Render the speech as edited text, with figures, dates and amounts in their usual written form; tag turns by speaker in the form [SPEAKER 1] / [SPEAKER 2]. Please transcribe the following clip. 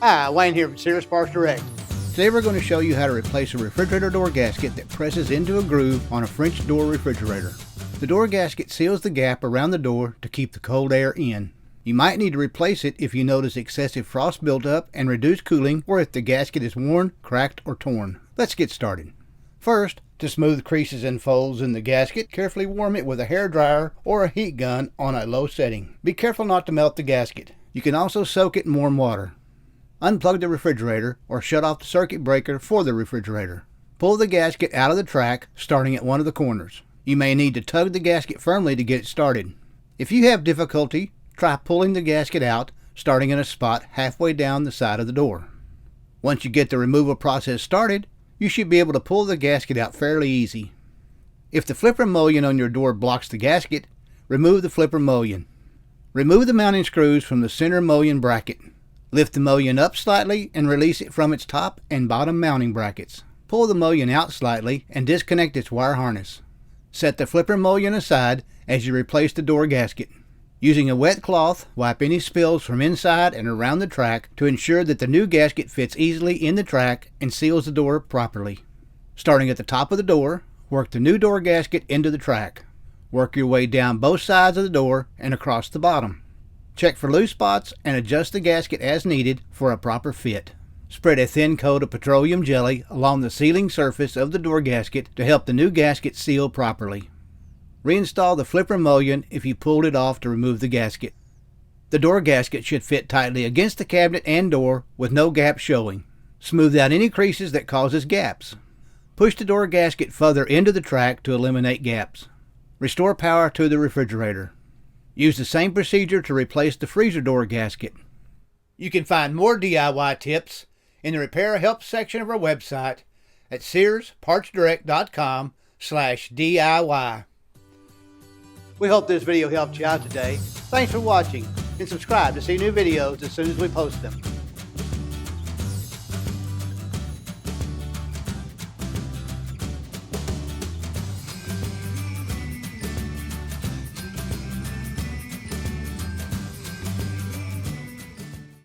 [SPEAKER 1] Hi, Wayne here from Sears PartsDirect.
[SPEAKER 2] Today we're going to show you how to replace a refrigerator door gasket that presses into a groove on a French door refrigerator. The door gasket seals the gap around the door to keep the cold air in. You might need to replace it if you notice excessive frost buildup and reduced cooling, or if the gasket is worn, cracked, or torn. Let's get started. First, to smooth creases and folds in the gasket, carefully warm it with a hair dryer or a heat gun on a low setting. Be careful not to melt the gasket. You can also soak it in warm water. Unplug the refrigerator or shut off the circuit breaker for the refrigerator. Pull the gasket out of the track, starting at one of the corners. You may need to tug the gasket firmly to get it started. If you have difficulty, try pulling the gasket out, starting in a spot halfway down the side of the door. Once you get the removal process started, you should be able to pull the gasket out fairly easy. If the flipper mullion on your door blocks the gasket, remove the flipper mullion. Remove the mounting screws from the center mullion bracket. Lift the mullion up slightly and release it from its top and bottom mounting brackets. Pull the mullion out slightly and disconnect its wire harness. Set the flipper mullion aside as you replace the door gasket. Using a wet cloth, wipe any spills from inside and around the track to ensure that the new gasket fits easily in the track and seals the door properly. Starting at the top of the door, work the new door gasket into the track. Work your way down both sides of the door and across the bottom. Check for loose spots and adjust the gasket as needed for a proper fit. Spread a thin coat of petroleum jelly along the sealing surface of the door gasket to help the new gasket seal properly. Reinstall the flipper mullion if you pulled it off to remove the gasket. The door gasket should fit tightly against the cabinet and door with no gaps showing. Smooth out any creases that causes gaps. Push the door gasket further into the track to eliminate gaps. Restore power to the refrigerator. Use the same procedure to replace the freezer door gasket. You can find more DIY tips in the repair help section of our website at SearsPartsDirect.com/DIY. We hope this video helped you out today. Thanks for watching, and subscribe to see new videos as soon as we post them.